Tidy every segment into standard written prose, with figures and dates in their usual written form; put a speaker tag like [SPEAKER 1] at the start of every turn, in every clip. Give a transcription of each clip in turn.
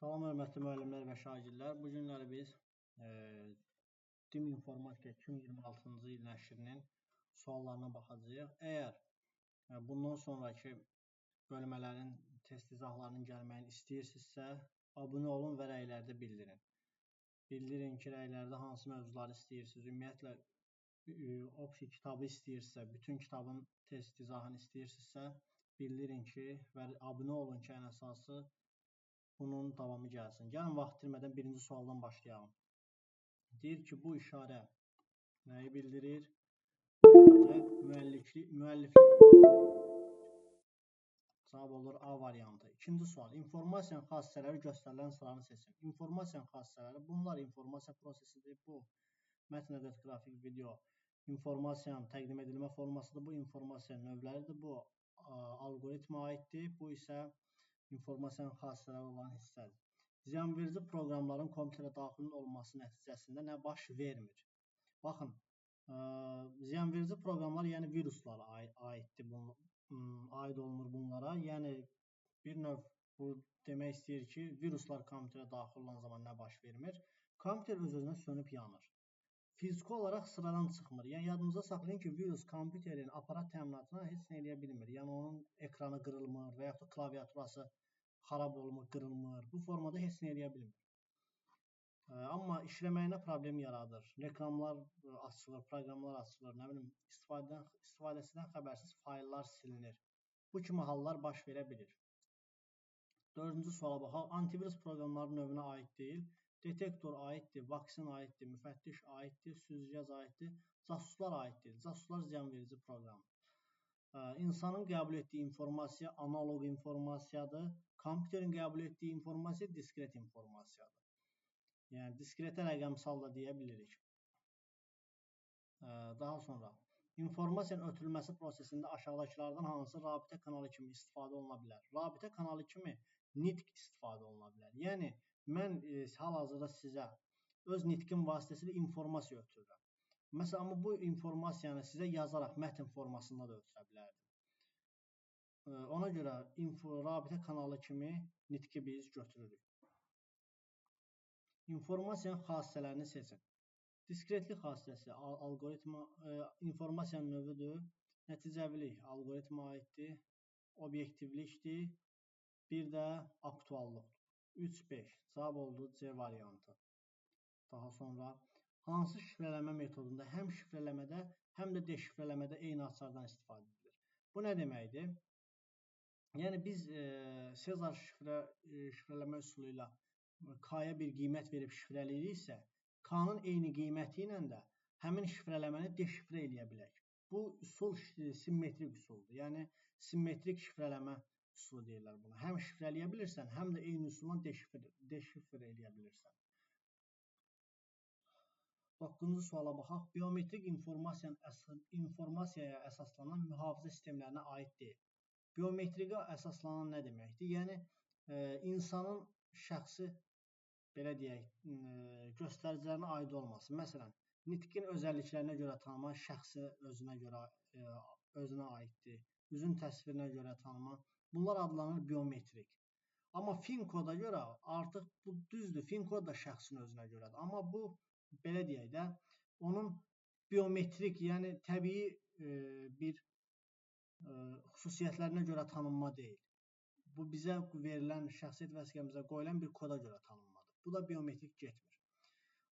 [SPEAKER 1] Salam hörmətli müəllimlər və şagirdlər. Bu günləri biz DİM İnformatika 2026-cı il nəşrinin suallarına baxacağıq. Əgər bundan sonraki bölmələrin test izahlarının gəlməyini istəyirsinizsə, abunə olun və rəylərdə bildirin. Bildirin ki, rəylərdə hansı mövzuları istəyirsiniz. Ümumiyyətlə, opsi kitabı istəyirsə, bütün kitabın test izahını istəyirsinizsə, bildirin ki, və abunə olun ki, ən əsası bunun davamı gəlsin. Gəlin vaxt itirmədən birinci sualdan başlayalım. Deyir ki, bu işarə nəyi bildirir? Müəlliflik cavab olur A variantı. İkinci sual. İnformasiyanın xassələri göstərilən sıranı seçin. İnformasiyanın xassələri, bunlar informasiya prosesidir. Bu mətn ədəd qrafik video informasiyanın təqdim edilmə formasıdır. Bu informasiya növləridir. Bu alqoritmə aiddir. Bu isə informasiyanın xassələri olan hissədir. Ziyanverici proqramların kompüterə daxilin olması nəticəsində nə baş vermir? Baxın, ziyanverici proqramlar, yəni viruslara aiddir, aid olunur bunlara. Yəni bir növ bu demək istəyir ki, viruslar kompüterə daxil olan zaman nə baş vermir? Kompüter öz-özünə sönüb yanır. Fiziki olaraq sıradan çıxmır. Yəni yadınızda saxlayın ki, virus kompüterin aparat təminatına heç nə eləyə bilmir. Yəni onun ekranı qırılmır və yaxud da klaviaturası xarab olmur, qırılmır. Bu formada heç nə eləyə bilmir. Amma işləməyinə problem yaradır. Reklamlar açılır, proqramlar açılır, nə bilim, istifadəçidən xəbərsiz fayllar silinir. Bu kimi hallar baş verə bilir. Dördüncü suala baxaq. Antivirus proqramların növünə aid deyil. Detektor aiddir, vaksin aiddir, müfəttiş aiddir, süzgəc aiddir, casuslar aiddir. Casuslar ziyanverici proqramdır. İnsanın qəbul etdiyi informasiya analoq informasiyadır. Kompüterin qəbul etdiyi informasiya diskret informasiyadır. Yəni diskretə rəqəmsal da deyə bilirik. Daha sonra informasiyanın ötürülməsi prosesində aşağıdakılardan hansı rabitə kanalı kimi istifadə oluna bilər? Rabitə kanalı kimi nitq istifadə oluna bilər. Yəni mən hal-hazırda sizə öz nitqim vasitəsilə informasiya ötürürəm. Məsələn, amma bu informasiyanı sizə yazaraq mətn formasında da ötürə bilərdim. Ona görə rabitə kanalı kimi nitqi biz götürürük. İnformasiyanın xassələrini seçin. Diskretlik xassəsi alqoritma, informasiyanın növüdür. Nəticəvilik alqoritma aiddir. Obyektivlikdir. Bir də aktuallıqdır. 3-5. Cavab oldu C variantı. Daha sonra hansı şifrələmə metodunda həm şifrələmədə, həm də deşifrələmədə eyni açardan istifadə edilir? Bu nə deməkdir? Yəni biz Sezar şifrələmə üsulu ilə K-ya bir qiymət verib şifrələyiriksə, K-nın eyni qiyməti ilə də həmin şifrələməni deşifrə eləyə bilək. Bu üsul simmetrik üsuldur. Yəni simmetrik şifrələmə üsulu deyirlər buna. Həm şifrələyə bilirsən, həm də eyni üsulla deşifrə eləyə bilirsən. 9-cu suala baxaq. Biometrik informasiyaya əsaslanan mühafizə sistemlərinə aid deyil. Biometrikə əsaslanan nə deməkdir? Yəni insanın şəxsi, belə deyək, göstəricilərinə aid olması. Məsələn, nitqin özəlliklərinə görə tanıma şəxsi özünə aiddir. Üzün təsvirinə görə tanıma. Bunlar adlanır biometrik. Amma fin koda görə artıq bu düzdür. Fin kod da şəxsin özünə görədir. Amma bu, belə deyək də, onun biometrik, yəni təbii bir xüsusiyyətlərinə görə tanınma deyil. Bu bizə verilən şəxsiyyət vəsiqəmizə qoyulan bir koda görə tanınmadır. Bu da biometrik getmir.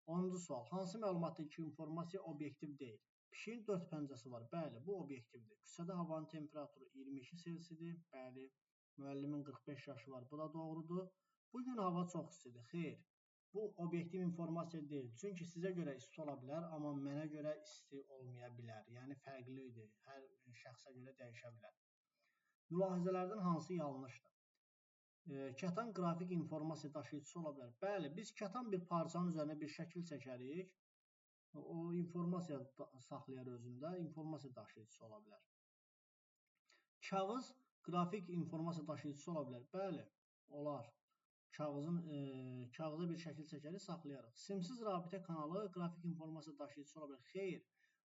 [SPEAKER 1] 10-cu sual. Hansı məlumatdakı informasiya obyektiv deyil? Pişiyin 4 pəncəsi var. Bəli, bu obyektivdir. Küçədə havanın temperaturu 22 Selsidir. Bəli. Müəllimin 45 yaşı var. Bu da doğrudur. Bugün hava çox istidir. Xeyr. Bu obyektiv informasiya deyil. Çünki sizə görə isti ola bilər, amma mənə görə isti olmaya bilər. Yəni fərqlidir. Hər şəxsə görə dəyişə bilər. Mülahizələrdən hansı yanlışdır? Kətan qrafik informasiya daşıyıcısı ola bilər. Bəli, biz kətan bir parçanın üzərində bir şəkil çəkərik. O informasiya saxlayar özündə, informasiya daşıyıcısı ola bilər. Kağız qrafik informasiya daşıyıcısı ola bilər. Bəli, olar. Kağıza bir şəkil çəkərik, saxlayarıq. Simsiz rabitə kanalı qrafik informasiya daşıyıcısı ola bilər. Xeyr,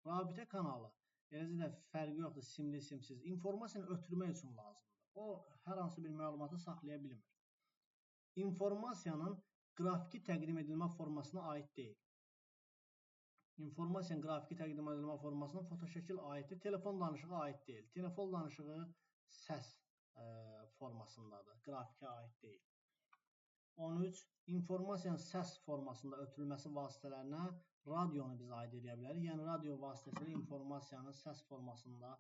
[SPEAKER 1] rabitə kanalı, eləcə də fərqi yoxdur, simli, simsiz. İnformasiyanı ötürmək üçün lazımdır. O, hər hansı bir məlumatı saxlaya bilmir. informasiyanın qrafiki təqdim edilmə formasına aid deyil. İnformasiyanın qrafiki təqdim edilmə formasına fotoşəkil aiddir, telefon danışığı aid deyil. Telefon danışığı səs formasındadır, qrafikə aid deyil. 13. İnformasiyanın səs formasında ötürülməsi vasitələrinə radionu biz aid edə bilərik. Yəni, radio vasitəsilə informasiyanın səs formasında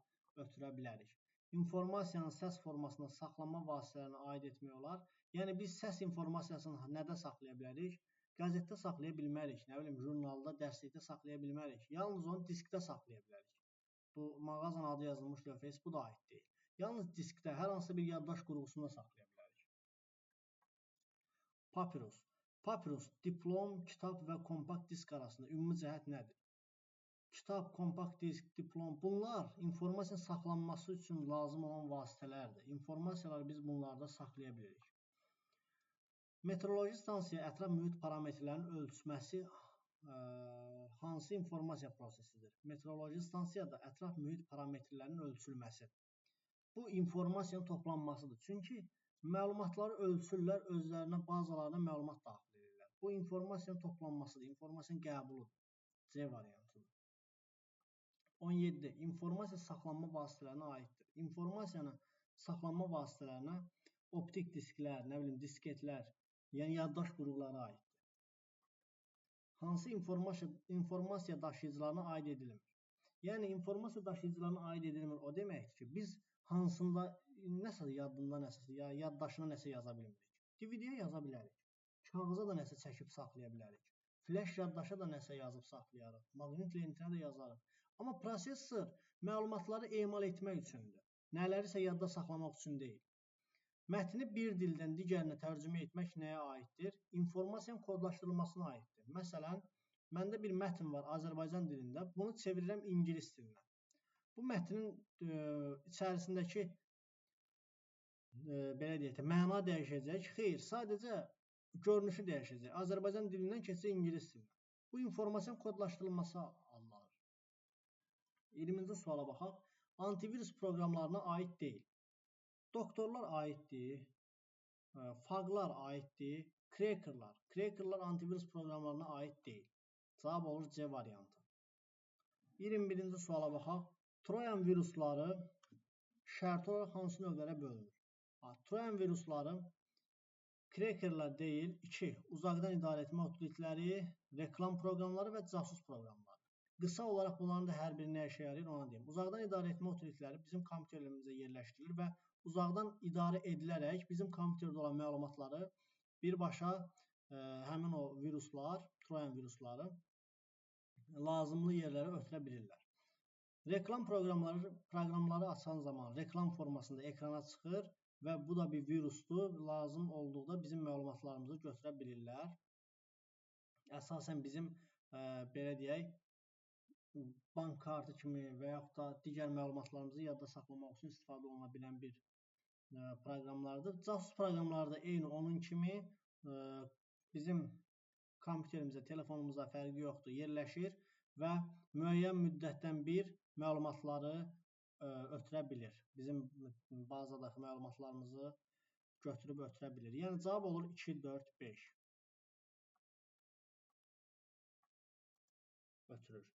[SPEAKER 1] ötürə bilərik. İnformasiyanın səs formasında saxlanma vasitələrinə aid etmək olar. Yəni, biz səs informasiyasını nədə saxlaya bilərik? Qəzetdə saxlaya bilmərik, nə bilim, jurnalda, dərslikdə saxlaya bilmərik. Yalnız onu diskdə saxlaya bilərik. Bu, mağazanın adı yazılmış lövhəsi, bu da aid deyil. Yalnız diskdə, hər hansı bir yaddaş qurğusunda saxlaya bilərik. Papirus. Papirus, diplom, kitab və kompakt disk arasında ümumi cəhət nədir? Kitab, kompakt disk, diplom, bunlar informasiyanın saxlanması üçün lazım olan vasitələrdir. İnformasiyaları biz bunlarda saxlaya bilirik. Meteoroloji stansiya ətraf mühit parametrlərinin ölçməsi hansı informasiya prosesidir? Meteoroloji stansiyada ətraf mühit parametrlərinin ölçülməsi. Bu informasiyanın toplanmasıdır. Çünki məlumatları ölçürlər, özlərinə bazalarına məlumat daxil edirlər. Bu informasiyanın toplanmasıdır, informasiyanın qəbuludur. C variantıdır. 17. İnformasiya saxlanma vasitələrinə aiddir. İnformasiyanın saxlanma vasitələrinə optik disklər, nə bilim, disketlər, yəni yaddaş qurğuları aiddir. Hansı informasiya daşıyıcılarına aid edilmir? Yəni, informasiya daşıyıcılarına aid edilmir o deməkdir ki, biz hansında nəsə yadında nəsə, ya yaddaşına nəsə yaza bilmirik. DVD-yə yaza bilərik. Kağıza da nəsə çəkib saxlaya bilərik. Flash yaddaşa da nəsə yazıb saxlayarıq. Maqnit lentinə də yazarıq. Amma prosesor məlumatları emal etmək üçündür. Nələrisə yadda saxlamaq üçün deyil. Mətni bir dildən digərinə tərcümə etmək nəyə aiddir? İnformasiyanın kodlaşdırılmasına aiddir. Məsələn, məndə bir mətn var Azərbaycan dilində, bunu çevirirəm ingilis dilinə. Bu mətnin içərisindəki belə deyək, məna dəyişəcək. Xeyr, sadəcə görünüşü dəyişəcək. Azərbaycan dilindən keçəcək ingilis dilinə. Bu informasiyanın kodlaşdırılması adlanır. 20-ci suala baxaq. Antivirus proqramlarına aid deyil. Doktorlar aiddir, faqlar aiddir, crackerlar. Crackerlar antivirus proqramlarına aid deyil. Cavab olur C variantı. 21-ci suala baxaq. Troyan virusları şərti olaraq hansı növlərə bölünür? Troyan virusları crackerlar deyil. 2. Uzaqdan idarə etmə utilitləri, reklam proqramları və casus proqramları. Qısa olaraq bunların da hər biri nə işə yarayır ona deyim. Uzaqdan idarə etmə utilitləri bizim kompüterlərimizə yerləşdirilir və uzaqdan idarə edilərək bizim kompüterdə olan məlumatları birbaşa həmin o viruslar, Troyan virusları lazımlı yerlərə ötürə bilirlər. Reklam proqramları açan zaman reklam formasında ekrana çıxır və bu da bir virusdur. Lazım olduqda bizim məlumatlarımızı götürə bilirlər. Əsasən bizim belə deyək, bank kartı kimi və yaxud da digər məlumatlarımızı yadda saxlamaq üçün istifadə oluna bilən bir proqramlardır. Casus proqramları da eyni onun kimi bizim kompüterimizə, telefonumuza fərqi yoxdur, yerləşir və müəyyən müddətdən bir məlumatları ötürə bilir. Bizim bazadakı məlumatlarımızı götürüb ötürə bilir. Yəni cavab olur 2, 4, 5. Ötürür.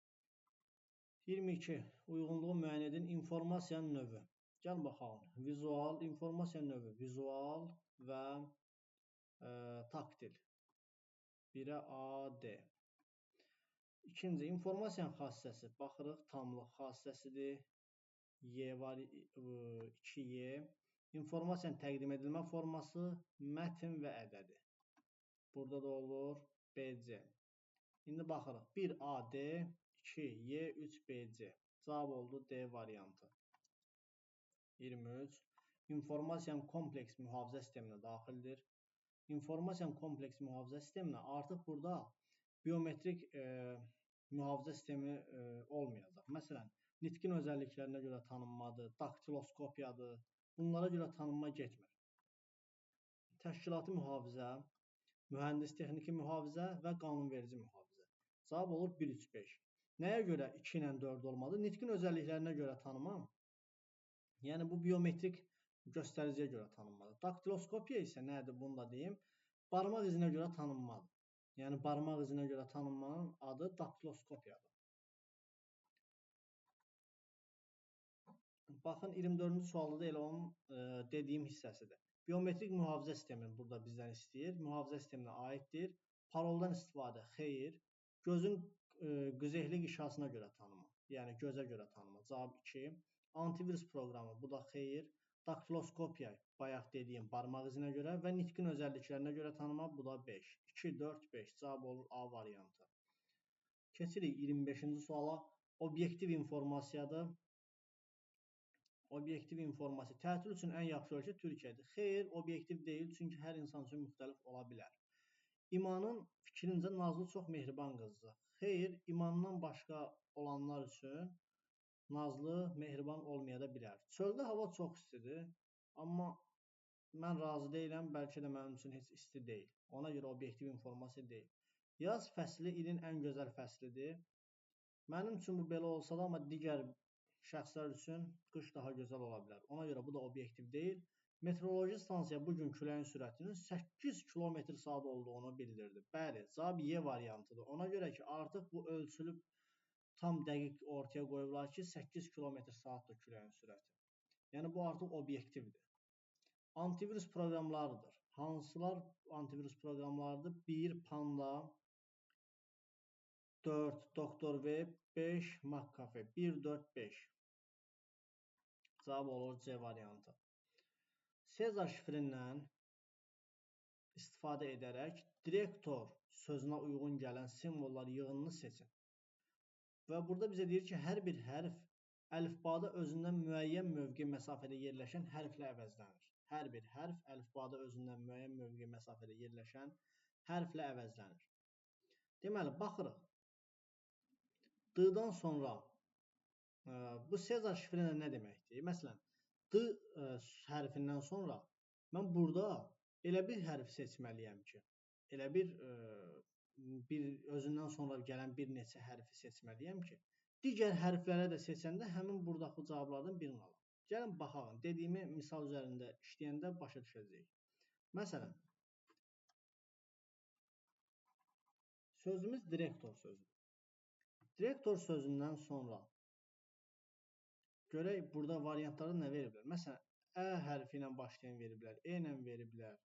[SPEAKER 1] 22. Uyğunluğu müəyyən edin. İnformasiyanın növü. Gəl baxalım. Vizual, informasiya növü. Vizual və taktil. 1-ə A, D. İkinci, informasiyanın xassəsi. Baxırıq, tamlıq xassəsidir. Y var, 2Y. İnformasiyanın təqdim edilmə forması, mətn və ədədi. Burada da olur BC. İndi baxırıq. 1AD, 2Y, 3BC. Cavab oldu D variantı. 23. İnformasiyanın kompleks mühafizə sisteminə daxildir. İnformasiyanın kompleks mühafizə sisteminə artıq burada biometrik mühafizə sistemi olmayacaq. Məsələn, nitqin özəlliklərinə görə tanınmadır, daktiloskopiyadır. Bunlara görə tanınma getmir. Təşkilati mühafizə, mühəndis texniki mühafizə və qanunverici mühafizə. Cavab olur 1, 3, 5. Nəyə görə 2 ilə 4 olmadı? Nitqin özəlliklərinə görə tanımam. Yəni bu biometrik göstəriciyə görə tanınmalı. Daktiloskopiya isə nədir? Bunu da deyim. barmaq izinə görə tanınmadır. Yəni barmaq izinə görə tanınmanın adı daktiloskopiyadır. Baxın 24-cü sualda da elə onun dediyim hissəsidir. Biometrik mühafizə sistemini burada bizdən istəyir. Mühafizə sisteminə aiddir. Paroldan istifadə xeyr. Gözün qüzehlik işarəsina görə tanıma. Yəni gözə görə tanıma. Cavab 2. Antivirus proqramı bu da xeyr. Daktiloskopiya bayaq dediyim barmaq izinə görə və nitqin özəlliklərinə görə tanıma bu da 5. 2, 4, 5 cavab olur A variantı. Keçirik 25-ci suala. Obyektiv informasiyadır. Obyektiv informasiya. Tətil üçün ən yaxşı ölkə Türkiyədir. Xeyr, obyektiv deyil, çünki hər insan üçün müxtəlif ola bilər. İmanın fikrincə Nazlı çox mehriban qızdır. Xeyr, imandan başqa olanlar üçün Nazlı mehriban olmaya da bilər. Çöldə hava çox istidir, amma mən razı deyiləm, bəlkə də mənim üçün heç isti deyil. Ona görə obyektiv informasiya deyil. Yaz fəsli ilin ən gözəl fəslidir. Mənim üçün bu belə olsa da, amma digər şəxslər üçün qış daha gözəl ola bilər. Ona görə bu da obyektiv deyil. Meteoroloji stansiya bugün küləyin sürətinin 8 km/s olduğunu bildirdi. Bəli, cavab Y variantıdır. Ona görə ki, artıq bu ölçülüb tam dəqiq ortaya qoyublar ki, 8 km/s-dır küləyin sürəti. Yəni bu artıq obyektivdir. Antivirus proqramlarıdır. Hansılar antivirus proqramlarıdır? 1. Panda, 4. Doktor Web, 5. McAfee. 1, 4, 5. Cavab olur C variantı. Sezar şifrindən istifadə edərək direktor sözünə uyğun gələn simvollar yığınını seçin. Və burada bizə deyir ki, hər bir hərf əlifbada özündən müəyyən mövqe məsafədə yerləşən hərflə əvəzlənir. Hər bir hərf əlifbada özündən müəyyən mövqe məsafədə yerləşən hərflə əvəzlənir. Deməli, baxırıq. D-dan sonra bu Sezar şifri nə deməkdir? Məsələn, D hərfindən sonra mən burada elə bir hərf seçməliyəm ki, elə bir özündən sonra gələn bir neçə hərfi seçməliyəm ki, digər hərflərə də seçəndə həmin buradakı cavablardan birini alım. Gəlin baxalım, dediyimi misal üzərində işləyəndə başa düşəcəyik. Məsələn, sözümüz direktor sözüdür. Direktor sözündən sonra görək burada variantlarda nə veriblər. Məsələn, Ə hərfi ilə başlayan veriblər, E ilə veriblər.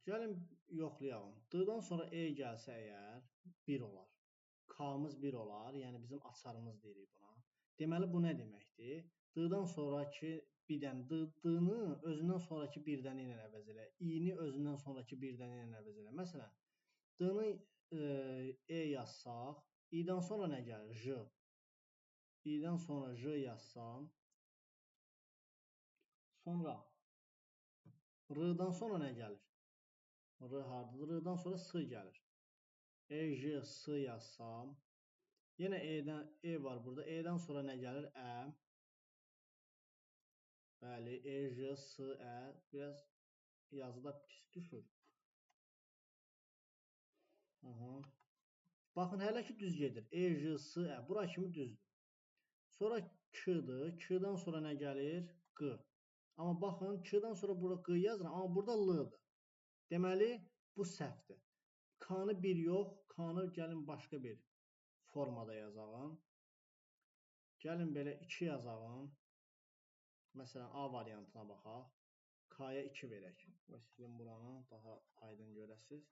[SPEAKER 1] Gəlin yoxlayalım. D-dan sonra E gəlsə əgər 1 olar. K-mız 1 olar, yəni bizim açarımız deyirik buna. Deməli bu nə deməkdir? D-dan sonraki birdən D-nı özündən sonraki birdən ilə əvəz elə. I-ni özündən sonraki birdən ilə əvəz elə. Məsələn, D-nı E yazsaq, I-dan sonra nə gəlir? J. I-dən sonra J yazsam, sonra R-dan sonra nə gəlir? R hardadır? R-dan sonra S gəlir. E, J, S yazsam, yenə E var burada. E-dən sonra nə gəlir? Ə. Bəli, E, J, S, Ə. Biraz yazıda pis düşür. Baxın, hələ ki düz gedir. E, J, S, Ə. Bura kimi düzdür. Sonra K-dır. K-dan sonra nə gəlir? Q. Amma baxın, K-dan sonra burada Q yazıram, amma burada L-dır. Deməli, bu səhvdir. K-nı 1 yox, K-nı gəlin başqa bir formada yazalım. Gəlin belə 2 yazalım. Məsələn, A variantına baxaq. K-ya 2 verək. Silin buranı, daha aydın görəsiz.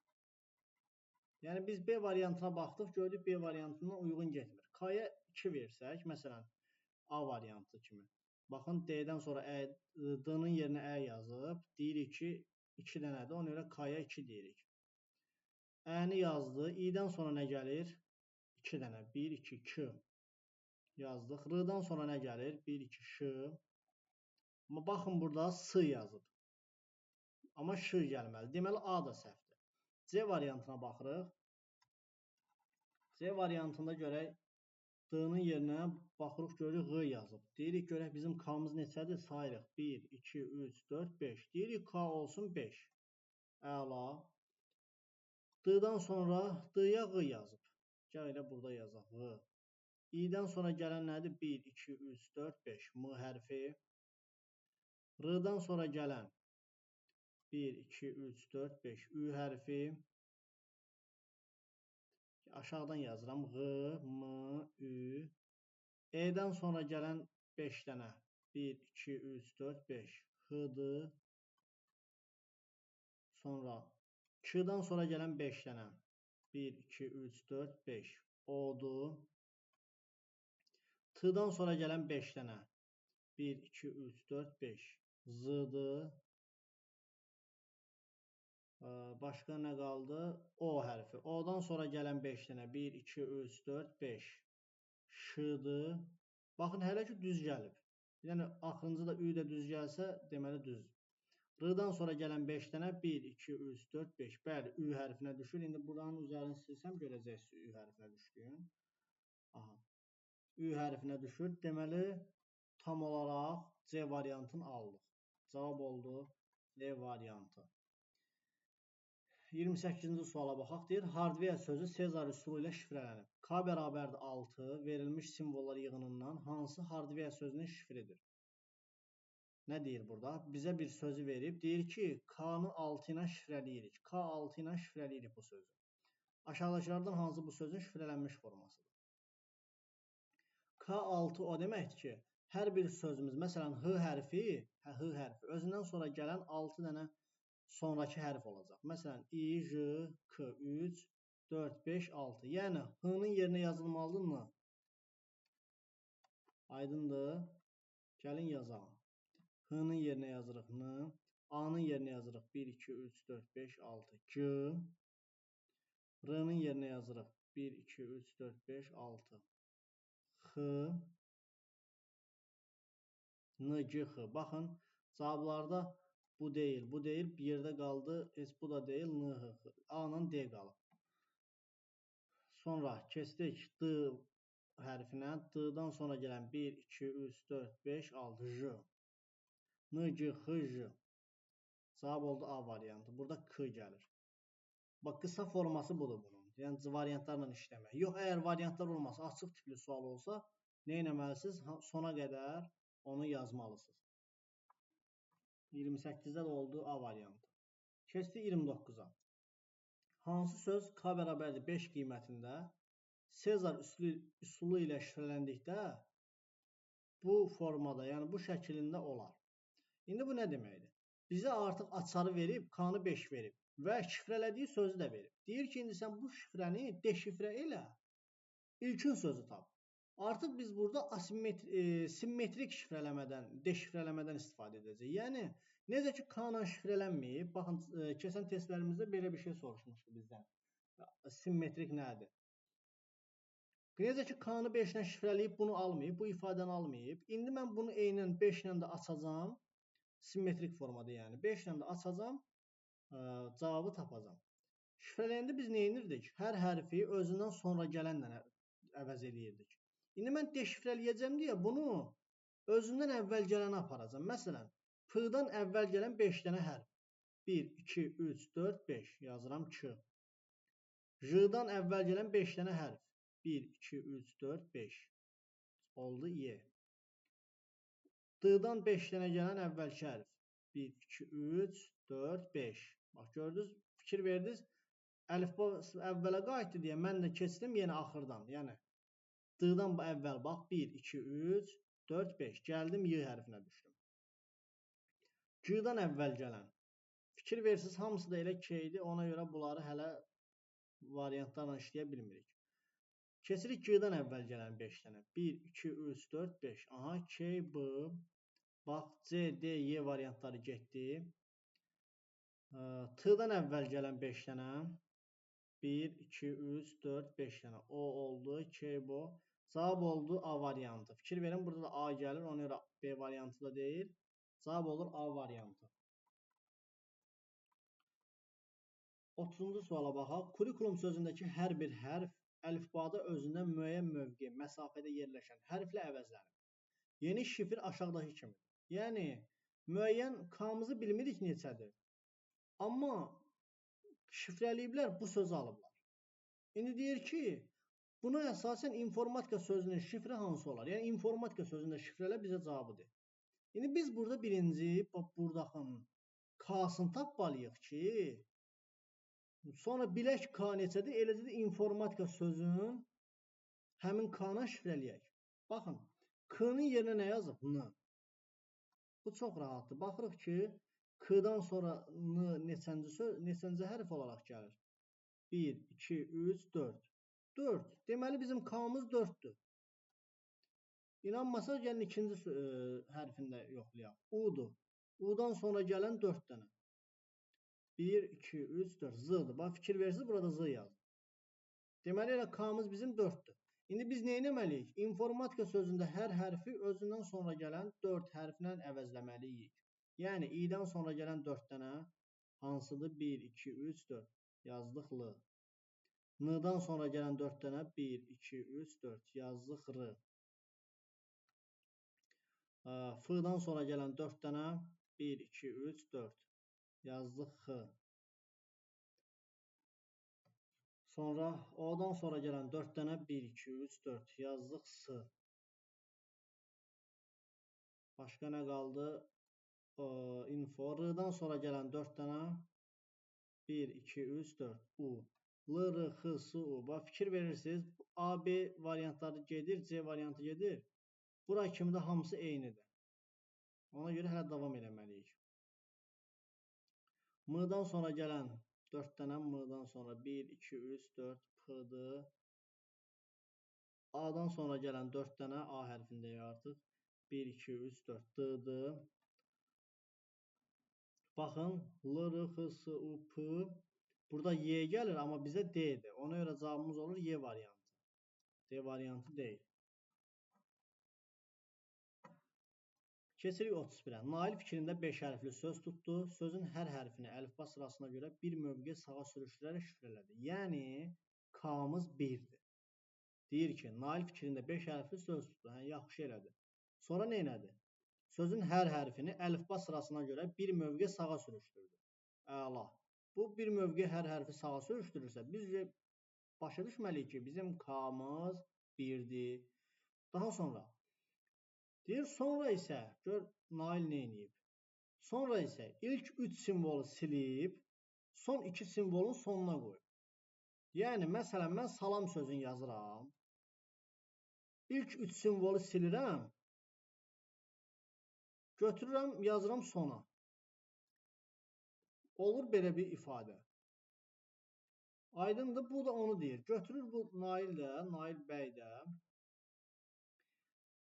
[SPEAKER 1] Yəni, biz B variantına baxdıq, gördük B variantından uyğun getmir. K-ya 2 versək, məsələn, A variantı kimi. Baxın, D-dən sonra D-nın yerinə Ə yazıb, deyirik ki, 2 dənədir, ona görə K-ya 2 deyirik. Ə-ni yazdı, I-dən sonra nə gəlir? 2 dənə, 1, 2, 2 yazdıq. R-dan sonra nə gəlir? 1, 2, Ş. Amma baxın, burada S yazıb. Amma Ş gəlməli. Deməli, A da səhvdir. C variantına baxırıq. C variantında görək, D-nın yerinə baxırıq, görürük, Q yazıb. Deyirik, görək, bizim K-mız neçədir? Sayırıq. 1, 2, 3, 4, 5. Deyirik, K olsun 5. Əla. D-dan sonra D-ya Q yazıb. Gəl elə burada yazaq. Q. I-dən sonra gələn nədir? 1, 2, 3, 4, 5. M hərfi. R-dan sonra gələn 1, 2, 3, 4, 5. Ü hərfi. Aşağıdan yazıram. Ğ, M, Ü. E-dən sonra gələn 5 dənə. 1, 2, 3, 4, 5. X-dır. Sonra Q-dan sonra gələn 5 dənə. 1, 2, 3, 4, 5. O-dur. T-dan sonra gələn 5 dənə. 1, 2, 3, 4, 5. Z-dır. Başqa nə qaldı? O hərfi. O-dan sonra gələn 5 dənə. 1, 2, 3, 4, 5. Ş-dır. Baxın, hələ ki düz gəlib. Yəni, axırıncı da Ü də düz gəlsə, deməli düzdür. R-dan sonra gələn 5 dənə. 1, 2, 3, 4, 5. Bəli, Ü hərfinə düşür. İndi buranın üzərini silsəm, görəcəksiniz Ü hərfinə düşdüyün. Aha. Ü hərfinə düşür. Deməli, tam olaraq C variantını aldıq. Cavab oldu D variantı. 28-ci suala baxaq. Deyir, hardware sözü Sezar üsulu ilə şifrələnib. K bərabərdir 6 verilmiş simvollar yığınından hansı hardware sözünün şifridir? Nə deyir burada? Bizə bir sözü verib. Deyir ki, K-nı 6 ilə şifrələyirik. K6 ilə şifrələyirik bu sözü. Aşağıdakılardan hansı bu sözün şifrələnmiş formasıdır? K6 o deməkdir ki, hər bir sözümüz, məsələn, H hərfi özündən sonra gələn 6 dənə sonraki hərf olacaq. Məsələn, I, J, K, 3, 4, 5, 6. Yəni, H-nın yerinə yazılmalıdır N. Aydındır. Gəlin yazalım. H-nın yerinə yazırıq N. A-nın yerinə yazırıq 1, 2, 3, 4, 5, 6. G. R-nın yerinə yazırıq 1, 2, 3, 4, 5, 6. X. N, G, X. Baxın, cavablarda bu deyil, bu deyil. Bir yerdə qaldı. Heç bu da deyil. N, H. A ilə D qalıb. Sonra keçdik D hərfinə. D-dan sonra gələn 1, 2, 3, 4, 5, 6. J. N, G, X, J. Cavab oldu A variantı. Burada K gəlir. Bax, qısa forması budur bunun. Yəni, variantlarla işləmək. Yox, əgər variantlar olmasa, açıq tipli sual olsa, nə etməlisiniz? Sona qədər onu yazmalısınız. 28-də də oldu A variantı. Keçdi 29-a. Hansı söz K bərabərdir 5 qiymətində Sezar üsulu ilə şifrələndikdə bu formada, yəni bu şəklində olar? İndi bu nə deməkdir? Bizə artıq açarı verib, K-nı 5 verib və şifrələdiyi sözü də verib. Deyir ki, indi sən bu şifrəni deşifrə elə, ilkin sözü tap. Artıq biz burada simmetrik şifrələmədən, deşifrələmədən istifadə edəcəyik. Yəni, necə ki, K-la şifrələnməyib, baxın, keçən testlərimizdə belə bir şey soruşmuşdu bizdən. Simmetrik nədir? Necə ki, K-nı 5 ilə şifrələyib, bunu almayıb, bu ifadəni almayıb. İndi mən bunu eynən 5 ilə də açacam, simmetrik formada yəni. 5 ilə də açacam, cavabı tapacam. Şifrələyəndə biz nə edirdik? Hər hərfi özündən sonra gələnlə əvəz eləyirdik. İndi mən deşifrələyəcəm deyə bunu özündən əvvəl gələni aparacam. Məsələn, P-dan əvvəl gələn 5 dənə hərf. 1, 2, 3, 4, 5 yazıram K. J-dan əvvəl gələn 5 dənə hərf. 1, 2, 3, 4, 5 oldu Y. D-dan 5 dənə gələn əvvəlki hərf. 1, 2, 3, 4, 5. Bax, gördünüz, fikir verdiniz. Əlifba əvvələ qayıtdı deyə mən də keçdim yenə axırdan. Yəni, D-dan əvvəl bax, 1, 2, 3, 4, 5. Gəldim, Y hərfinə düşdüm. G-dan əvvəl gələn. Fikir versiniz, hamısı da elə K idi. Ona görə bunları hələ variantlarla işləyə bilmirik. Keçirik G-dan əvvəl gələn 5 dənə. 1, 2, 3, 4, 5. Aha, K, B. Bax, C, D, Y variantları getdi. T-dan əvvəl gələn 5 dənə. 1, 2, 3, 4, 5 dənə. O oldu, K, B. Cavab oldu A variantı. Fikir verin, burada da A gəlir, ona görə B variantı da deyil. Cavab olur A variantı. 30-cu suala baxaq. Kurikulum sözündəki hər bir hərf əlifbada özündən müəyyən mövqe, məsafədə yerləşən hərflə əvəzlənir. Yeni şifr aşağıdakı kimidir. Yəni, müəyyən K-mızı bilmirik neçədir. Amma şifrələyiblər, bu sözü alıblar. İndi deyir ki, buna əsasən informatika sözünün şifri hansı olar? Yəni, informatika sözündə şifrələ bizə cavabı deyir. İndi biz burada birinci, buradakın K-sını tapmalıyıq ki, sonra bilək K neçədir, eləcə də informatika sözünün həmin K-na şifrələyək. Baxın, K-nın yerinə nə yazıb? N. Bu çox rahatdır. Baxırıq ki, K-dan sonra N neçənci hərf olaraq gəlir? 1, 2, 3, 4. 4. Deməli, bizim K-mız 4-dür. İnanmasaq, gəlin ikinci hərfində yoxlayaq. U-dur. U-dan sonra gələn 4 dənə. 1, 2, 3, 4. Z-dır. Bax, fikir versiniz, burada Z yazdım. Deməli, elə K-mız bizim 4-dür. İndi biz nə etməliyik? İnformatika sözündə hər hərfi özündən sonra gələn 4 hərflə əvəzləməliyik. Yəni, i-dən sonra gələn 4 dənə hansıdır? 1, 2, 3, 4. Yazdıq L. N-dan sonra gələn 4 dənə 1, 2, 3, 4. Yazdıq R. F-dan sonra gələn 4 dənə 1, 2, 3, 4. Yazdıq X. Sonra O-dan sonra gələn 4 dənə 1, 2, 3, 4. Yazdıq S. Başqa nə qaldı? Info. R-dan sonra gələn 4 dənə 1, 2, 3, 4. U. L, R, X, S, U. Bax, fikir verirsiniz. A, B variantları gedir, C variantı gedir. Bura kimi də hamısı eynidir. Ona görə hələ davam eləməliyik. M-dan sonra gələn 4 dənə M-dan sonra 1, 2, 3, 4 P-dır. A-dan sonra gələn 4 dənə A hərfindəyik artıq. 1, 2, 3, 4 D-dır. Baxın, L, R, X, S, U, P. Burada Y gəlir, amma bizə D-dir. Ona görə cavabımız olur Y variantı. D variantı deyil. Keçirik 31-ə. Nail fikrində 5 hərfli söz tutdu. Sözün hər hərfini əlifba sırasına görə bir mövqe sağa sürüşdürərək şifrələdi. Yəni, K-mız 1-dir. Deyir ki, Nail fikrində 5 hərfli söz tutdu. Hə, yaxşı elədi. Sonra nə elədi? Sözün hər hərfini əlifba sırasına görə bir mövqe sağa sürüşdürdü. Əla. Bu bir mövqe hər hərfi sağa sürüşdürürsə, biz başa düşməliyik ki, bizim K-mız 1-dir. Daha sonra deyir, sonra isə, gör Nail nə edib? Sonra isə ilk 3 simvolu silib, son 2 simvolun sonuna qoyub. Yəni, məsələn, mən salam sözünü yazıram. İlk 3 simvolu silirəm, götürürəm, yazıram sona. Olur belə bir ifadə. Aydındır, bu da onu deyir. Götürür bu Nail də, Nail bəy də.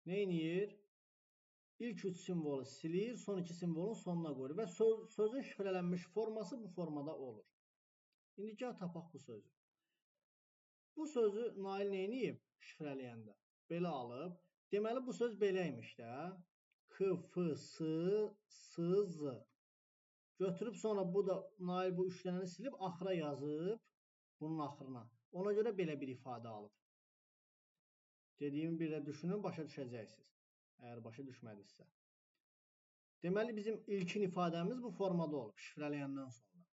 [SPEAKER 1] Nə edir? İlk 3 simvolu silir, son 2 simvolun sonuna qoyur və sözün şifrələnmiş forması bu formada olur. İndi gəl tapaq bu sözü. Bu sözü Nail nə edib şifrələyəndə? Belə alıb. Deməli, bu söz beləymiş də. K, F, S, S, Z. Götürüb sonra bu da Nail bu 3 dənəni silib, axıra yazıb, bunun axırına. Ona görə belə bir ifadə alıb. Dediyimi bir də düşünün, başa düşəcəksiniz. Əgər başa düşmədinizsə. Deməli, bizim ilkin ifadəmiz bu formada olub, şifrələyəndən sonra.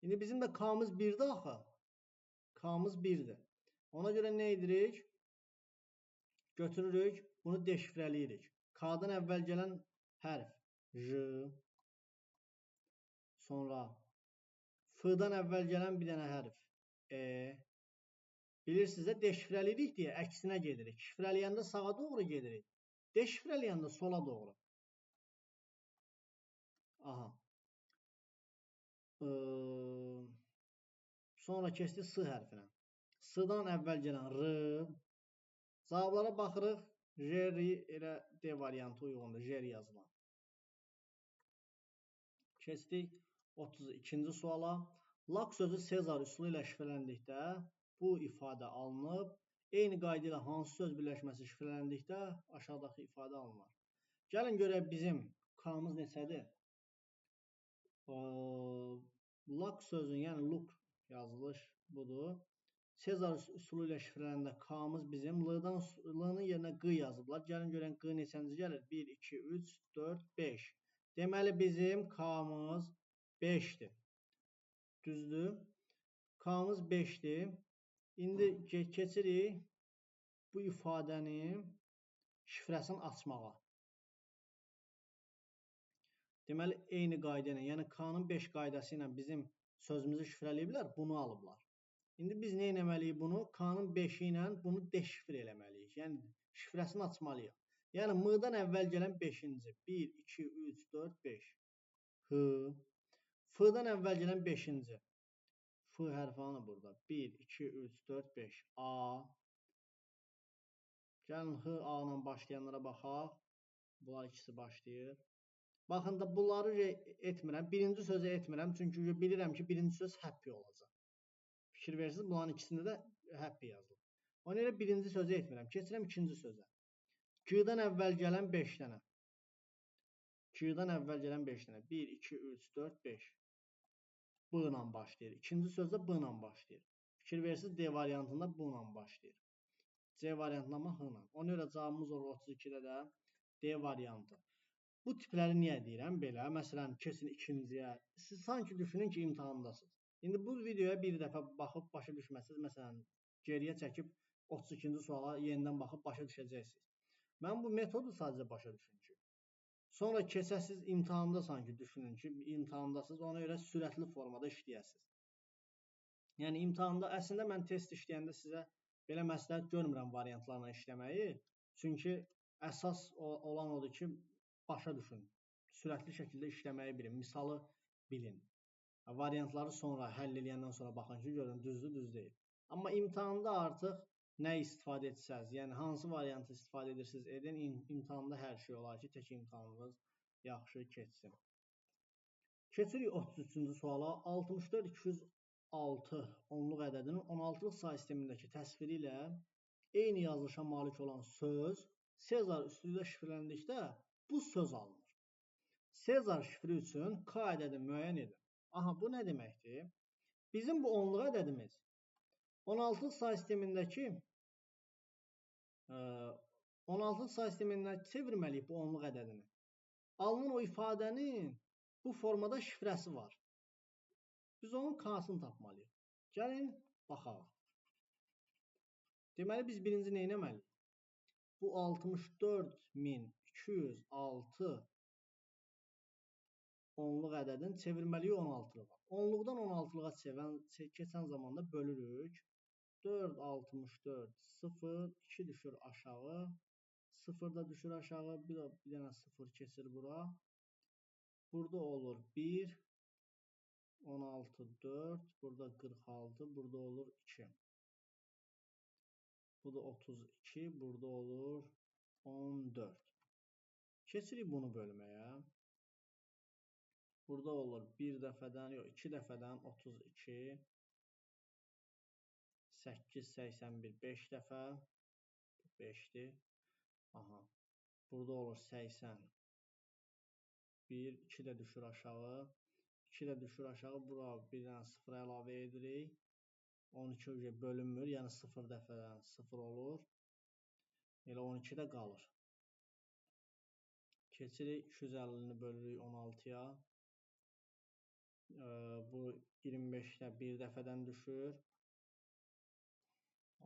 [SPEAKER 1] İndi bizim də K-mız 1-dir axı. K-mız 1-dir. Ona görə nə edirik? Götürürük, bunu deşifrələyirik. K-dan əvvəl gələn hərf J. Sonra F-dan əvvəl gələn bir dənə hərf E. Bilirsiniz də, deşifrələyirik deyə əksinə gedirik. Şifrələyəndə sağa doğru gedirik. Deşifrələyəndə sola doğru. Aha. Sonra keçdik S hərfinə. S-dan əvvəl gələn R. Cavablara baxırıq. J, R elə D variantı uyğundur. J yazılan. Keçdik 32-ci suala. Lak sözü Sezar üsulu ilə şifrələndikdə bu ifadə alınıb. Eyni qayda ilə hansı söz birləşməsi şifrələndikdə aşağıdakı ifadə alınır. Gəlin görək bizim K-mız neçədir? Lak sözün, yəni look yazılış budur. Sezar üsulu ilə şifrələndə K-mız bizim L-nın yerinə Q yazıblar. Gəlin görək Q neçənci gəlir? 1, 2, 3, 4, 5. Deməli bizim K-mız 5-dir. Düzdür? K-mız 5-dir. İndi keçirik bu ifadənin şifrəsini açmağa. Deməli, eyni qayda ilə, yəni K-nın 5 qaydası ilə bizim sözümüzü şifrələyiblər, bunu alıblar. İndi biz nə etməliyik bunu? K-nın 5-i ilə bunu deşifr eləməliyik. Yəni, şifrəsini açmalıyıq. Yəni, M-dan əvvəl gələn 5-ci. 1, 2, 3, 4, 5. H. F-dan əvvəl gələn 5-ci. F hərfi anı burada. 1, 2, 3, 4, 5. A. Gəlin H, A ilə başlayanlara baxaq. Bunlar ikisi başlayır. Baxın da bunları etmirəm. Birinci sözü etmirəm. Çünki bilirəm ki, birinci söz happy olacaq. Fikir verirsiniz, bunların ikisində də happy yazılır. Ona görə birinci sözü etmirəm. Keçirəm ikinci sözə. Q-dan əvvəl gələn 5 dənə. Q-dan əvvəl gələn 5 dənə. 1, 2, 3, 4, 5. B ilə başlayır. İkinci sözdə B ilə başlayır. Fikir verirsiniz, D variantında B ilə başlayır. C variantında amma H ilə. Ona görə cavabımız olur 32-də də D variantı. Bu tipləri niyə deyirəm belə? Məsələn, keçin ikinciyə. Siz sanki düşünün ki, imtahandasınız. İndi bu videoya bir dəfə baxıb başa düşməsiniz. Məsələn, geriyə çəkib 32-ci suala yenidən baxıb başa düşəcəksiniz. Mən bu metodu sadəcə başa düşün ki. Sonra keçəsiz imtahanda sanki düşünün ki, imtahandasınız. Ona görə sürətli formada işləyəsiniz. Yəni, imtahanda əslində mən test işləyəndə sizə belə məsləhət görmürəm variantlarla işləməyi. Çünki əsas olan odur ki, başa düşün, sürətli şəkildə işləməyi bilin, misalı bilin. Variantları sonra həll eləyəndən sonra baxın ki, görün, düzdür, düz deyil. Amma imtahanda artıq nə istifadə etsəz, yəni hansı variantı istifadə edirsiniz, edin, imtahanda hər şey olar ki, tək imtahanınız yaxşı keçsin. Keçirik 33-cü suala. 64-206 onluq ədədinin 16-lıq say sistemindəki təsviri ilə eyni yazılışa malik olan söz Sezar üslubuyla şifrələndikdə bu söz alınır. Sezar şifri üçün K ədədini müəyyən edin. Aha, bu nə deməkdir? Bizim bu onluq ədədimiz 16-lıq say sistemindəki 16-lıq say sistemindən çevirməliyik bu onluq ədədini. Alınan o ifadənin bu formada şifrəsi var. Biz onun K-sını tapmalıyıq. Gəlin, baxaq. Deməli, biz birinci nə etməliyik? Bu 64206 onluq ədədin çevirməliyi 16-lığa. Onluqdan 16-lığa keçən zamanda bölürük. 4, 64, 0, 2 düşür aşağı. 0 da düşür aşağı. Bir dənə 0 keçir bura. Burada olur 1, 16, 4. Burada 46, burada olur 2. Bu da 32, burada olur 14. Keçirik bunu bölməyə. Burada olur 1 dəfədən, yox 2 dəfədən 32, 8, 81, 5 dəfə, 5'dir. Aha, burada olur 80, 1, 2 də düşür aşağı, 2 də düşür aşağı, bura bir dənə 0 əlavə edirik. 12 bölünmür, yəni 0 dəfədən 0 olur. Elə 12 də qalır. Keçirik 250-ni bölürük 16-ya. Bu 25-də bir dəfədən düşür.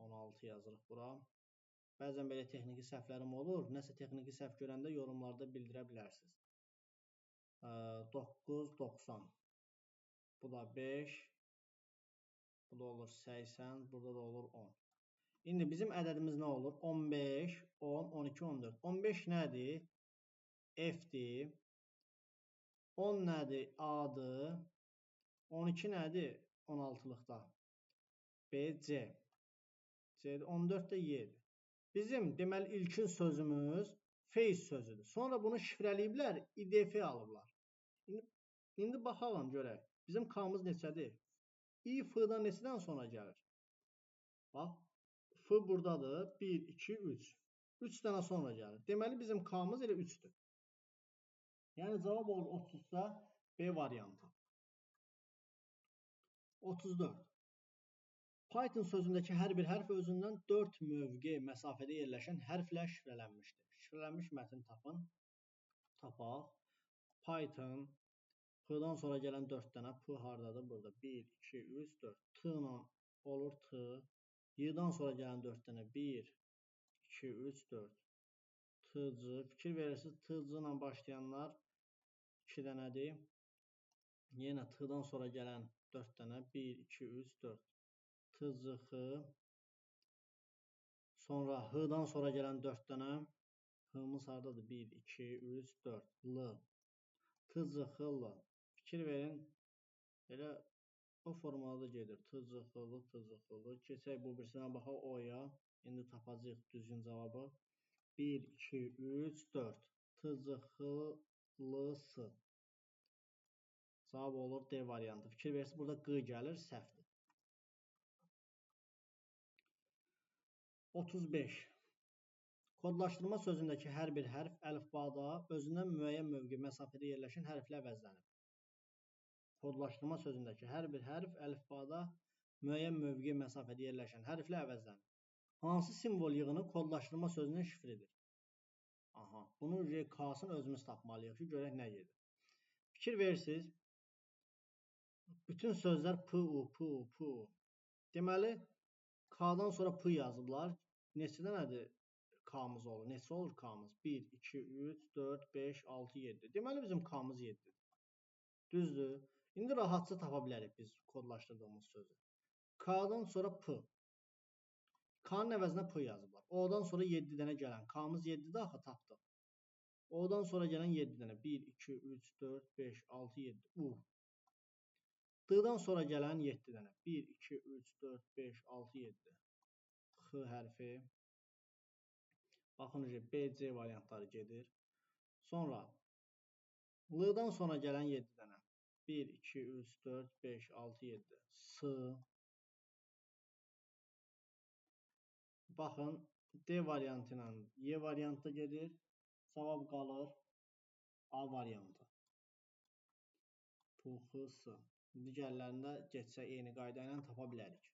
[SPEAKER 1] 16 yazırıq bura. Bəzən belə texniki səhvlərim olur. Nəsə texniki səhv görəndə yorumlarda bildirə bilərsiniz. 9, 90. Bu da 5. Bu da olur 80. Burada da olur 10. İndi bizim ədədimiz nə olur? 15, 10, 12, 14. 15 nədir? F-dir. 10 nədir? A-dır. 12 nədir? 16-lıqda. B, C. C, 14 də Y-dir. Bizim deməli ilkin sözümüz face sözüdür. Sonra bunu şifrələyiblər, IDF alıblar. İndi baxalım görək. Bizim K-mız neçədir? I, F-dan neçədən sonra gəlir? Bax, F buradadır. 1, 2, 3. 3 dənə sonra gəlir. Deməli bizim K-mız elə 3-dür. Yəni cavab olur 30-da B variantı. 34. Python sözündəki hər bir hərf özündən 4 mövqe məsafədə yerləşən hərflə şifrələnmişdir. Şifrələnmiş mətn tapın. Tapaq. Python. P-dan sonra gələn 4 dənə. P haradadır? Burada. 1, 2, 3, 4. T ilə olur T. Y-dan sonra gələn 4 dənə. 1, 2, 3, 4. T-cı. Fikir verirsiniz, T-cı ilə başlayanlar 2 dənədir. Yenə t-dan sonra gələn 4 dənə. 1, 2, 3, 4. T-c-x. Sonra h-dan sonra gələn 4 dənə. H-mız haradadır? 1, 2, 3, 4. L. T-c-x, L. Fikir verin. Elə o formada gedir. T-c-x, L, T-c-x, L. Keçək bu birisinə baxaq o-ya. İndi tapacağıq düzgün cavabı. 1, 2, 3, 4. T-c-x, L, S. Cavab olur D variantı. Fikir verirsiniz, burada q gəlir, səhvdir. 35. Kodlaşdırma sözündəki hər bir hərf əlifbada özündən müəyyən mövqe məsafədə yerləşən hərflə əvəzlənir. Kodlaşdırma sözündəki hər bir hərf əlifbada müəyyən mövqe məsafədə yerləşən hərflə əvəzlənir. Hansı simvol yığını kodlaşdırma sözünün şifridir? Aha, bunu K-sını özümüz tapmalıyıq ki, görək nə gedir. Fikir verirsiniz, bütün sözlər P-U, P-U, P-U. Deməli, K-dan sonra P yazıblar. Neçə dənədir K-mız olur? Neçə olur K-mız? 1, 2, 3, 4, 5, 6, 7. Deməli, bizim K-mız 7-dir. Düzdür. İndi rahatca tapa bilərik biz kodlaşdırdığımız sözü. K-dan sonra P. K-nın əvəzinə P yazıblar. O-dan sonra 7 dənə gələn. K-mız 7-dir axı, tapdıq. O-dan sonra gələn 7 dənə. 1, 2, 3, 4, 5, 6, 7. U. D-dan sonra gələn 7 dənə. 1, 2, 3, 4, 5, 6, 7. X hərfi. Baxın, B, C variantları gedir. Sonra L-dan sonra gələn 7 dənə. 1, 2, 3, 4, 5, 6, 7. S. Baxın, D variantı ilə Y variantı gedir. Cavab qalır A variantı. P, X, S. Digərlərində geçsə eyni qayda ilə tapa bilərik.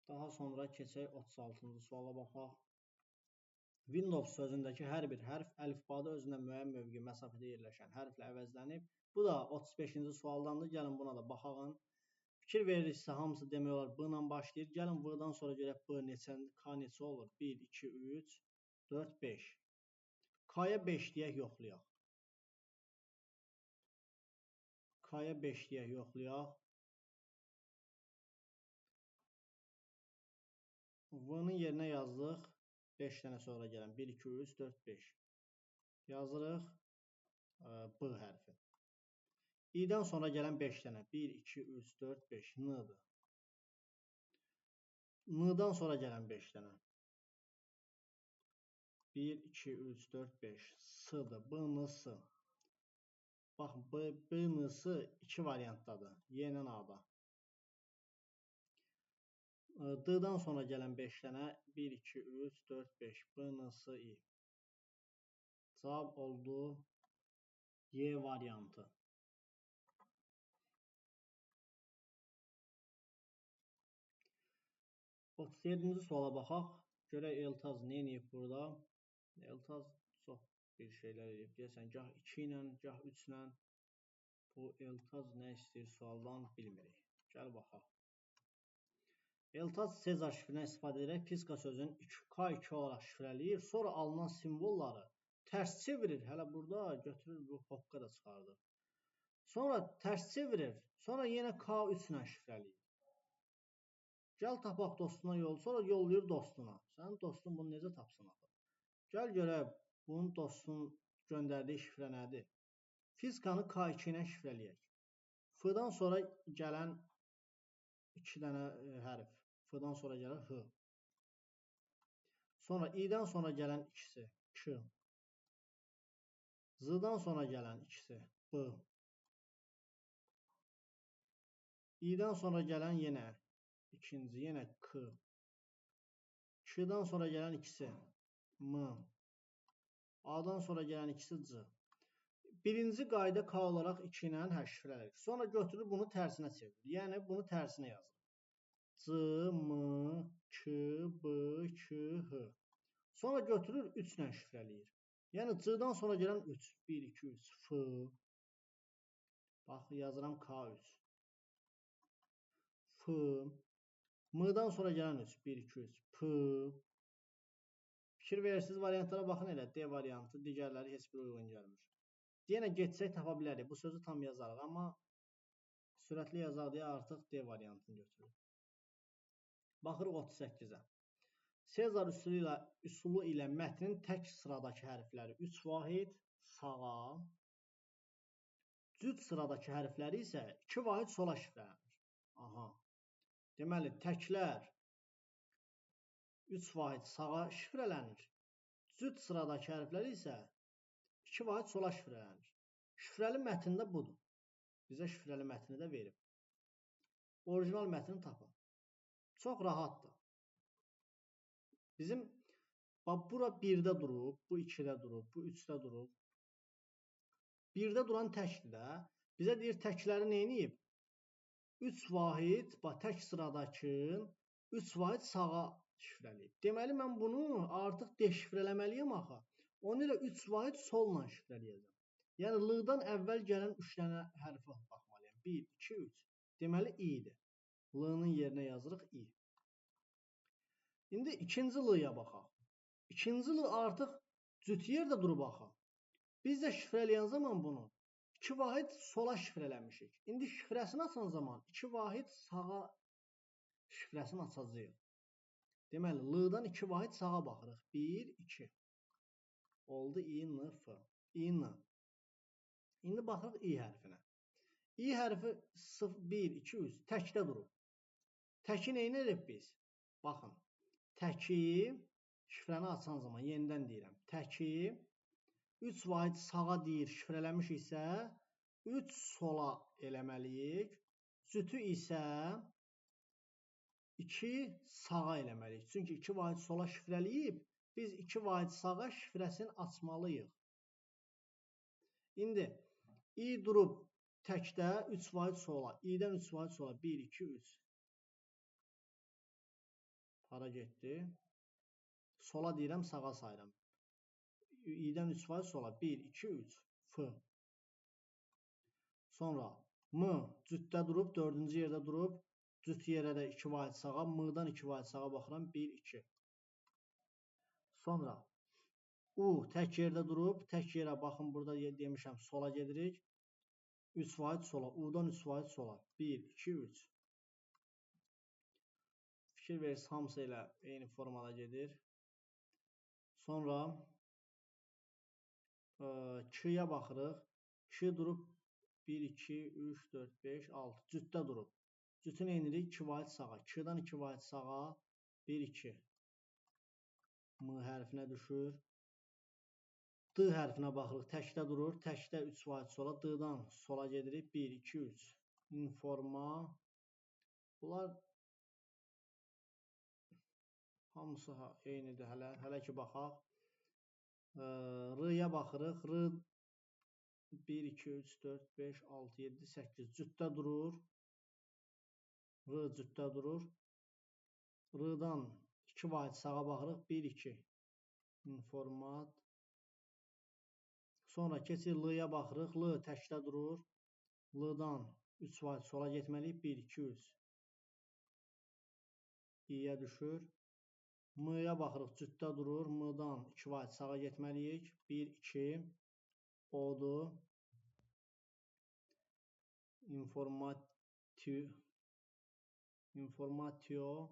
[SPEAKER 1] Daha sonra keçək 36-cı suala baxaq. Windows sözündəki hər bir hərf əlifbada özündən müəyyən mövqe məsafədə yerləşən hərflə əvəzlənib. Bu da 35-ci sualdandır. Gəlin buna da baxaq. Fikir veririksə, hamısı demək olar B ilə başlayır. Gəlin V-dan sonra görək B neçədir, K neçə olur? 1, 2, 3, 4, 5. K-ya 5 deyək, yoxlayaq. K-ya 5 deyək, yoxlayaq. V-nın yerinə yazdıq. 5 dənə sonra gələn. 1, 2, 3, 4, 5. Yazırıq B hərfi. İ-dən sonra gələn 5 dənə. 1, 2, 3, 4, 5. N-dır. N-dan sonra gələn 5 dənə. 1, 2, 3, 4, 5. S-dır. B-N-S. Bax, B-N-S 2 variantdadır. Y-lə A-da. D-dan sonra gələn 5 dənə. 1, 2, 3, 4, 5. B-N-S-I. Cavab oldu Y variantı. O 37-ci suala baxaq. Görək Eltaz nə edib burada. Eltaz çox bir şeylər edib. Deyəsən, gah 2 ilə, gah 3 ilə. Bu Eltaz nə istəyir sualdan bilmirik. Gəl baxaq. Eltaz Sezar şifrinə istifadə edərək fizika sözünün K2 olaraq şifrələyir. Sonra alınan simvolları tərs çevirir. Hələ burada götürür, bu hopqa da çıxardır. Sonra tərs çevirir. Sonra yenə K3 ilə şifrələyir. Gəl tapaq dostuna yol. Sonra yollayır dostuna. Sənin dostun bunu necə tapsın axı? Gəl görək, bunun dostunun göndərdiyi şifrə nədir? Fizikanı K2 ilə şifrələyək. F-dan sonra gələn 2 dənə hərf. F-dan sonra gələn H. Sonra İ-dən sonra gələn ikisi K. Z-dan sonra gələn ikisi B. İ-dən sonra gələn yenə ikinci, yenə K. K-dan sonra gələn ikisi M. A-dan sonra gələn ikisi C. Birinci qayda K olaraq 2 ilə şifrələrik. Sonra götürür bunu tərsinə çevirir. Yəni bunu tərsinə yazır. C, M, K, B, K, H. Sonra götürür 3 ilə şifrələyir. Yəni C-dan sonra gələn 3. 1, 2, 3. F. Bax, yazıram K3. F. M-dan sonra gələn 3. 1, 2, 3. P. Fikir verirsiniz variantlara baxın elə. D variantı, digərləri heç bir uyğun gəlmir. Yenə getsək tapa bilərik. Bu sözü tam yazarıq, amma sürətli yazaq deyə artıq D variantını götürürük. Baxırıq 38-ə. Sezar üsulu ilə mətnin tək sıradakı hərfləri 3 vahid sağa, cüt sıradakı hərfləri isə 2 vahid sola şifrələnir. Aha. Deməli, təklər 3 vahid sağa şifrələnir. Cüt sıradakı hərfləri isə 2 vahid sola şifrələnir. Şifrəli mətn də budur. Bizə şifrəli mətni də verib. Orijinal mətni tapın. Çox rahatdır. Bizim bura 1-də durub, bu 2-də durub, bu 3-də durub. 1-də duran təkdir də. Bizə deyir təkləri neyniyib? 3 vahid, tək sıradakı 3 vahid sağa şifrəliyib. Deməli, mən bunu artıq deşifrələməliyim axı. Onu ilə 3 vahid solla şifrələyəcəm. Yəni, L-dan əvvəl gələn 3 dənə hərfə baxmalıyım. 1, 2, 3. Deməli, i-dir. L-nın yerinə yazırıq i. İndi ikinci L-ya baxaq. İkinci L artıq cüt yerdə durub axı. Biz də şifrələyən zaman bunu 2 vahid sola şifrələmişik. İndi şifrəsini açan zaman 2 vahid sağa şifrəsini açacağıq. Deməli, L-dan 2 vahid sağa baxırıq. 1, 2. Oldu i-n-f. i-n. İndi baxırıq i hərfinə. i hərfi 1, 2, 3 təkdə durub. Təki nə edirik biz? Baxın. Təki şifrəni açan zaman yenidən deyirəm. Təki 3 vahid sağa deyir, şifrələmişiksə 3 sola eləməliyik. Cütü isə 2 sağa eləməliyik. Çünki 2 vahid sola şifrələyib, biz 2 vahid sağa şifrəsini açmalıyıq. İndi i durub təkdə 3 vahid sola. i-dən 3 vahid sola. 1, 2, 3. Hara getdi? Sola deyirəm, sağa sayıram. i-dən 3 vahid sola. 1, 2, 3. F. Sonra m cütdə durub, 4-cü yerdə durub. Cüt yerə də 2 vahid sağa. M-dan 2 vahid sağa baxıram. 1, 2. Sonra u tək yerdə durub. Tək yerə baxın, burada demişəm, sola gedirik. 3 vahid sola. U-dan 3 vahid sola. 1, 2, 3. Fikir verirsiniz, hamısı elə eyni formada gedir. Sonra k-ya baxırıq. K durub 1, 2, 3, 4, 5, 6. Cütdə durub. Cütü nə edirik? 2 vahid sağa. K-dan 2 vahid sağa. 1, 2. M hərfinə düşür. D hərfinə baxırıq. Təkdə durur. Təkdə 3 vahid sola. D-dan sola gedirik. 1, 2, 3. İnforma. Bunlar hamısı eynidir hələ ki baxaq. R-ya baxırıq. R 1, 2, 3, 4, 5, 6, 7, 8. Cütdə durur. R cütdə durur. R-dan 2 vahid sağa baxırıq. 1, 2. İnformat. Sonra keçir L-ya baxırıq. L təkdə durur. L-dan 3 vahid sola getməliyik. 1, 2, 3. i-yə düşür. M-ya baxırıq, cütdə durur. M-dan 2 vahid sağa getməliyik. 1, 2. O-dur. İnformatio.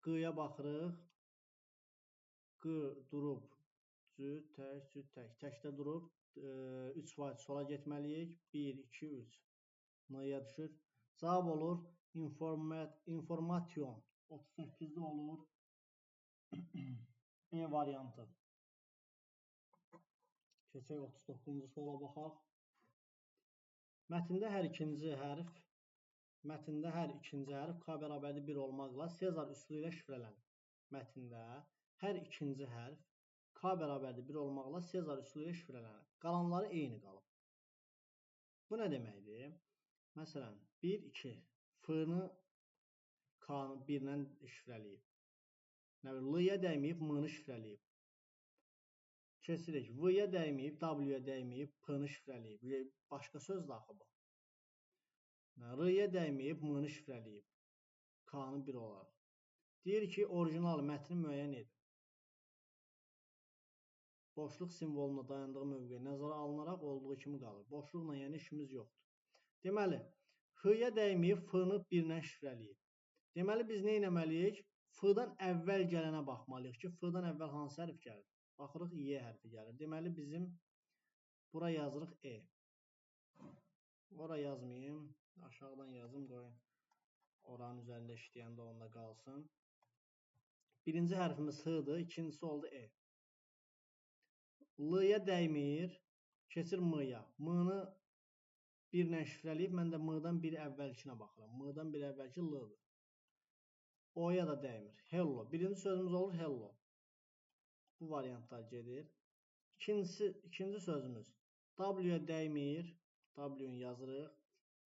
[SPEAKER 1] Q-ya baxırıq. Q durub. Cüt, tək, cüt, tək. Təkdə durub. 3 vahid sola getməliyik. 1, 2, 3. N-ya düşür. Cavab olur. İnformation. 38-də olur. E variantı. Keçək 39-cu suala baxaq. Mətndə hər ikinci hərf K bərabərli 1 olmaqla Sezar üsulu ilə şifrələnir. Mətndə hər ikinci hərf K bərabərli 1 olmaqla Sezar üsulu ilə şifrələnir. Qalanları eyni qalıb. Bu nə deməkdir? Məsələn, 1, 2. F-nı K-nı 1-lə şifrələyib. L-ya dəyməyib, M-nı şifrələyib. Keçirik. V-ya dəyməyib, W-ya dəyməyib, P-nı şifrələyib. Başqa sözdür axı bu. R-ya dəyməyib, M-nı şifrələyib. K-nı 1 olaraq. Deyir ki, orijinal mətni müəyyən edin. boşluq simvoluna dayandığı mövqe nəzərə alınaraq olduğu kimi qalır. Boşluqla yəni işimiz yoxdur. Deməli, F-yə dəyməyib F-nı 1-lə şifrələyib. Deməli, biz nə etməliyik? F-dan əvvəl gələnə baxmalıyıq ki, F-dan əvvəl hansı hərf gəlir? Baxırıq, Y hərfi gəlir. Deməli, bizim bura yazırıq E. Ora yazmayayım. Aşağıdan yazım, qoyun. Oranın üzərində işləyəndə onda qalsın. Birinci hərfimiz H-dır, ikincisi oldu E. L-ya dəymir, keçir M-ya. M-nı 1-lə şifrələyib, mən də M-dan bir əvvəlkinə baxıram. M-dan bir əvvəlki L-dır. O-ya da dəymir. Hello. Birinci sözümüz olur hello. Bu variantlar gedir. İkinci sözümüz W-ya dəymir. W-ni yazırıq.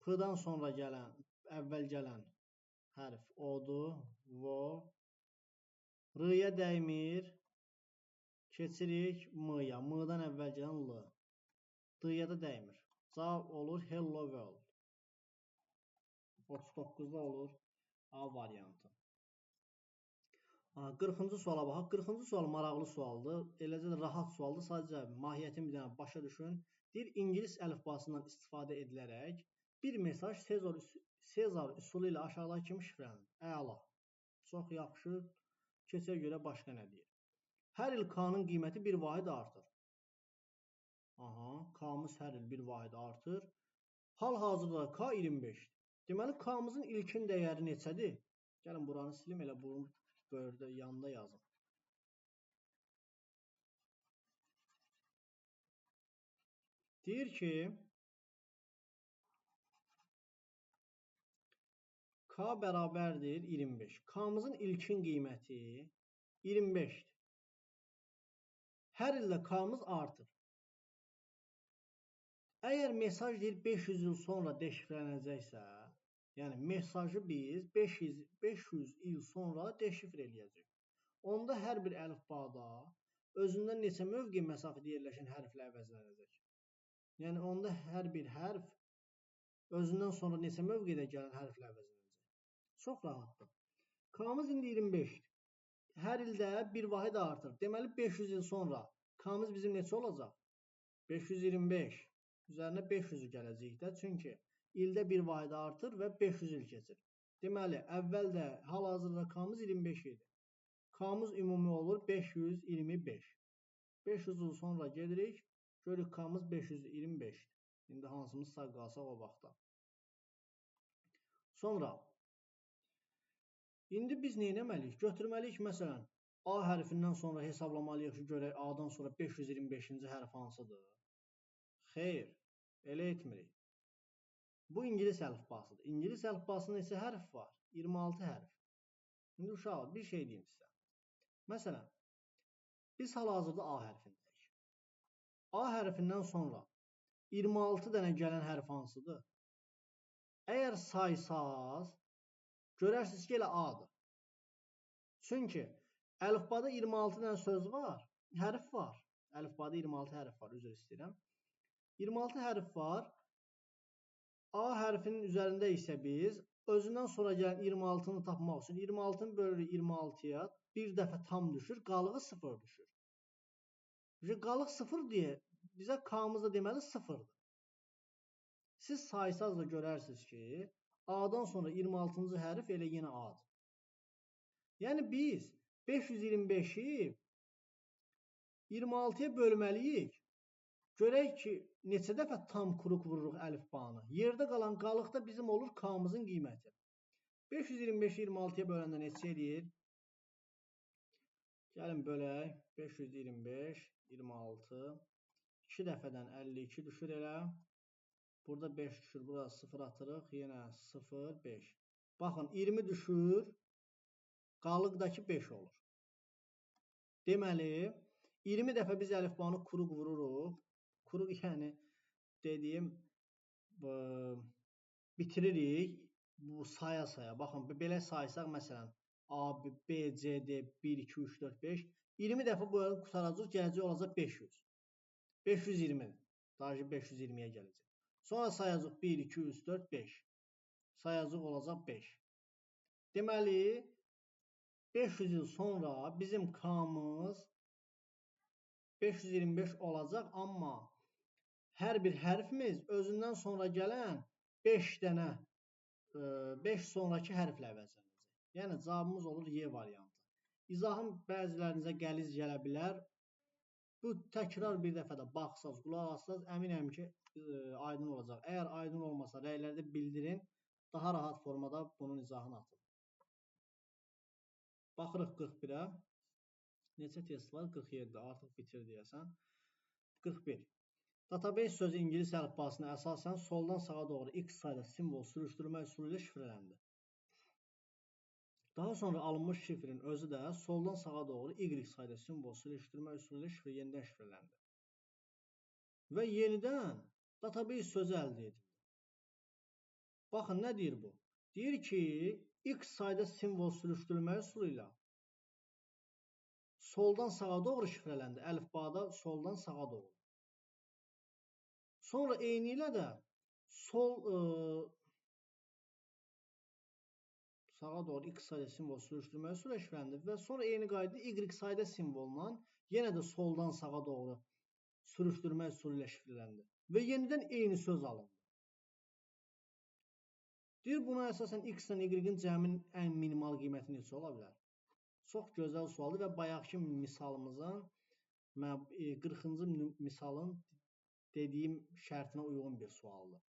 [SPEAKER 1] P-dan sonra gələn, əvvəl gələn hərf O-dur. Vo. R-ya dəymir. Keçirik M-ya. M-dan əvvəl gələn L. D-ya da dəymir. Cavab olur hello world. 39-da olur A variantı. 40-cı suala baxaq. 40-cı sual maraqlı sualdır. Eləcə də rahat sualdır. Sadəcə mahiyyətini bir dənə başa düşün. Deyir, İngilis əlifbasından istifadə edilərək bir mesaj Sezar üsulu ilə aşağıdakı kimi şifrələnir. Əla. Çox yaxşı. Keçə görə başqa nə deyir? Hər il K-nın qiyməti bir vahid artır. K-mız hər il bir vahid artır. Hal-hazırda K 25. Deməli, K-mızın ilkin dəyəri neçədir? Gəlin, buranı silim, elə bunu böldə yanında yazım. Deyir ki, K bərabərdir 25. K-mızın ilkin qiyməti 25-dir. Hər ildə K-mız artır. Əgər mesaj deyir 500 il sonra deşifrələnəcəksə, yəni mesajı biz 500 il sonra deşifr eləyəcək. Onda hər bir əlifbada özündən neçə mövqe məsafədə yerləşən hərflə əvəzlənəcək. Yəni onda hər bir hərf özündən sonra neçə mövqedə gələn hərflə əvəzlənəcək. Çox rahatdır. K-mız indi 25-dir. Hər ildə bir vahid artır. Deməli 500 il sonra K-mız bizim neçə olacaq? 525. Üzərinə 500-ü gələcək də. Çünki ildə bir vahid artır və 500 il keçir. Deməli, əvvəldə hal-hazırda K-mız 25 idi. K-mız ümumi olur 525. 500 il sonra gedirik. Görürük K-mız 525. İndi hansımız sağ qalsaq o vaxtda. Sonra indi biz nə etməliyik? Götürməliyik, məsələn, A hərfindən sonra hesablamalıyıq ki, görək A-dan sonra 525-ci hərf hansıdır? Xeyr, elə etmirik. Bu İngilis əlifbasıdır. İngilis əlifbasında neçə hərf var? 26 hərf. İndi uşaq, bir şey deyim sizə. Məsələn, biz hal-hazırda A hərfindəyik. A hərfindən sonra 26 dənə gələn hərf hansıdır? Əgər saysaz, görərsiniz ki, elə A-dır. Çünki əlifbada 26 dənə söz var, hərf var. Əlifbada 26 hərf var, üzr istəyirəm. 26 hərf var. A hərfinin üzərində isə biz özündən sonra gələn 26-nı tapmaq üçün 26-nı bölürük 26-ya, bir dəfə tam düşür, qalığı 0 düşür. Qalıq 0 deyə bizə K-mız da deməli 0-dır. Siz saysaz da görərsiniz ki, A-dan sonra 26-cı hərf elə yenə A-dır. Yəni biz 525-i 26-ya bölməliyik. Görək ki, neçə dəfə tam kuruq vururuq əlifbanı. Yerdə qalan qalıq da bizim olur K-mızın qiyməti. 525-i 26-ya böləndə neçə edir? Gəlin bölək. 525, 26. 2 dəfədən 52 düşür elə. Burada 5 düşür, burada 0 atırıq. Yenə 0, 5. Baxın, 20 düşür. Qalıqdakı 5 olur. Deməli, 20 dəfə biz əlifbanı kuruq vururuq. Kuruq yəni dediyim bitiririk bu saya-saya. Baxın, belə saysaq məsələn A, B, C, D, 1, 2, 3, 4, 5. 20 dəfə bu qutaracaq, gələcək olacaq 500. 520-dir. Daha ki 520-yə gələcək. Sonra sayacaq 1, 2, 3, 4, 5. Sayacaq olacaq 5. Deməli, 500 il sonra bizim K-mız 525 olacaq, amma hər bir hərfimiz özündən sonra gələn 5 dənə 5 sonraki hərflə əvəzlənəcək. Yəni cavabımız olur Y variantı. İzahım bəzilərinizə qəliz gələ bilər. Bu təkrar bir dəfə də baxsaz, qulaq assaz, əminəm ki, aydın olacaq. Əgər aydın olmasa, rəylərdə bildirin, daha rahat formada bunun izahını atın. Baxırıq 41-ə. Neçə test var? 47, artıq bitir deyəsən. 41. Database sözü ingilis əlifbasına əsasən soldan sağa doğru X sayda simvol sürüşdürmə üsulu ilə şifrələndi. Daha sonra alınmış şifrin özü də soldan sağa doğru Y sayda simvol sürüşdürmə üsulu ilə yenidən şifrələndi. Və yenidən database sözü əldə edildi. Baxın, nə deyir bu? Deyir ki, X sayda simvol sürüşdürmə üsulu ilə soldan sağa doğru şifrələndi. Əlifbada soldan sağa doğru. Sonra eyni ilə də sağa doğru X sayda simvol sürüşdürmə üsulu ilə şifrələndi və sonra eyni qayda Y sayda simvolla yenə də soldan sağa doğru sürüşdürmə üsulu ilə şifrələndi və yenidən eyni söz alındı. Deyir, buna əsasən X ilə Y-in cəmin ən minimal qiyməti neçə ola bilər? Çox gözəl sualdır və bayaqki misalımızın 40-cı misalın dediyim şərtinə uyğun bir sualdır.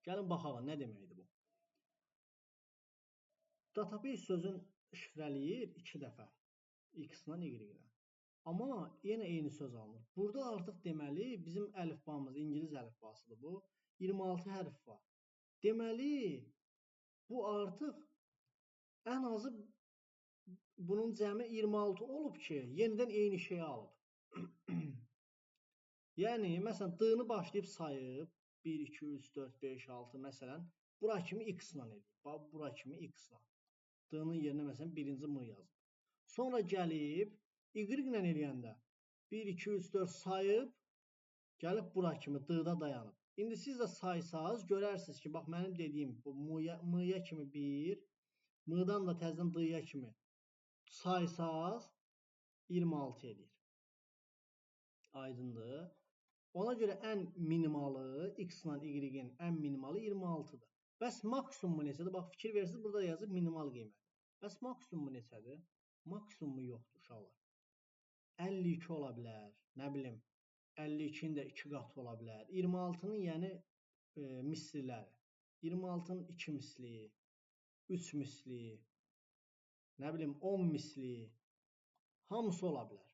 [SPEAKER 1] Gəlin baxaq, nə deməkdir bu? Database sözün şifrələyir 2 dəfə X ilə Y-ilə. Amma yenə eyni söz alınır. Burada artıq deməli bizim əlifbamız, İngilis əlifbasıdır bu. 26 hərf var. Deməli bu artıq ən azı bunun cəmi 26 olub ki, yenidən eyni şeyi alıb. Yəni, məsələn, D-ni başlayıb sayıb, 1, 2, 3, 4, 5, 6, məsələn, bura kimi X ilə eləyib. Bax, bura kimi X ilə. D-nin yerinə, məsələn, birinci M yazıb. Sonra gəlib, Y ilə eləyəndə 1, 2, 3, 4 sayıb, gəlib bura kimi D-da dayanıb. İndi siz də saysaz, görərsiniz ki, bax, mənim dediyim bu M-yə kimi 1, M-dan da təzdən D-yə kimi saysaz 26 edir. Aydındır. Ona görə ən minimalı, X ilə Y-in ən minimalı 26-dır. Bəs maksimumu neçədir? Bax, fikir versiniz, burada yazıb minimal qiymət. Bəs maksimumu neçədir? Maksimumu yoxdur, uşaqlar. 52 ola bilər, nə bilim, 52-nin də 2 qatı ola bilər. 26-nın yəni misliləri. 26-nın 2 misli, 3 misli, nə bilim, 10 misli, hamısı ola bilər.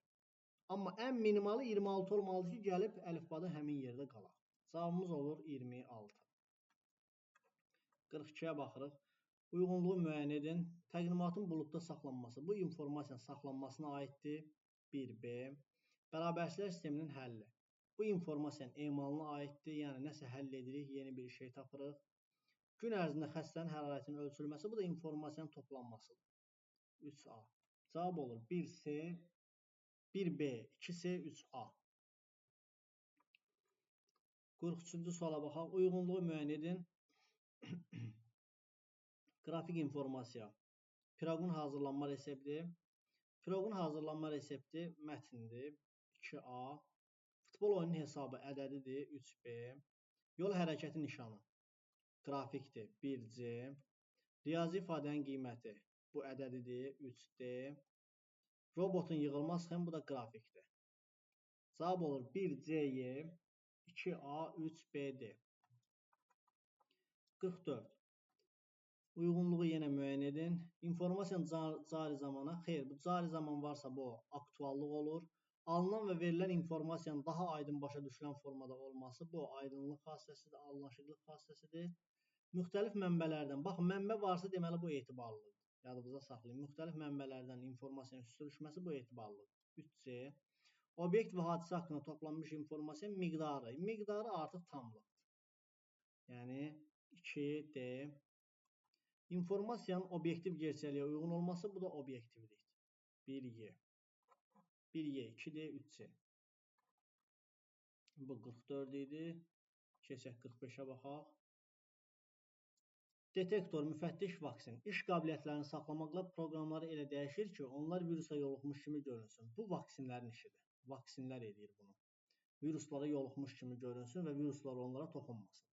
[SPEAKER 1] Amma ən minimalı 26 olmalıdır ki, gəlib əlifbada həmin yerdə qalaq. Cavabımız olur 26. 42-yə baxırıq. Uyğunluğu müəyyən edin. Təqdimatın buludda saxlanması. Bu informasiyanın saxlanmasına aiddir. 1B. Bərabərçilər sisteminin həlli. Bu informasiyanın emalına aiddir. Yəni, nəsə həll edirik, yeni bir şey tapırıq. Gün ərzində xəstənin hərarətinin ölçülməsi. Bu da informasiyanın toplanmasıdır. 3A. Cavab olur 1C, 1B, 2C, 3A. 43-cü suala baxaq. Uyğunluğu müəyyən edin. Qrafik informasiya. Piroqun hazırlanma resepti. Piroqun hazırlanma resepti mətndir. 2A. Futbol oyunun hesabı ədədidir. 3B. Yol hərəkəti nişanı. Qrafikdir. 1C. Riyazi ifadənin qiyməti. Bu ədədidir. 3D. Robotun yığılma sxemi, bu da qrafikdir. Cavab olur 1CY, 2A, 3BD. 44. Uyğunluğu yenə müəyyən edin. İnformasiyanın cari zamana. Xeyr, bu cari zaman varsa bu aktuallıq olur. Alınan və verilən informasiyanın daha aydın başa düşülən formada olması bu aydınlıq xassəsidir, anlaşıqlıq xassəsidir. Müxtəlif mənbələrdən, baxın, mənbə varsa deməli bu etibarlıdır. Yadınızda saxlayın. Müxtəlif mənbələrdən informasiyanın sürüşməsi bu etibarlıdır. 3C. Obyekt və hadisə haqqında toplanmış informasiya miqdarı. Miqdarı artıq tamlıqdır. Yəni 2D. İnformasiyanın obyektiv gerçəkliyə uyğun olması, bu da obyektivlikdir. 1Y. 1Y, 2D, 3C. Bu 44 idi. Keçək 45-ə baxaq. Detektor, müfəttiş, vaksin. İş qabiliyyətlərini saxlamaqla proqramları elə dəyişir ki, onlar virusa yoluxmuş kimi görünsün. Bu vaksinlərin işidir. vaksinlər edir bunu. Viruslara yoluxmuş kimi görünsün və viruslar onlara toxunmasın.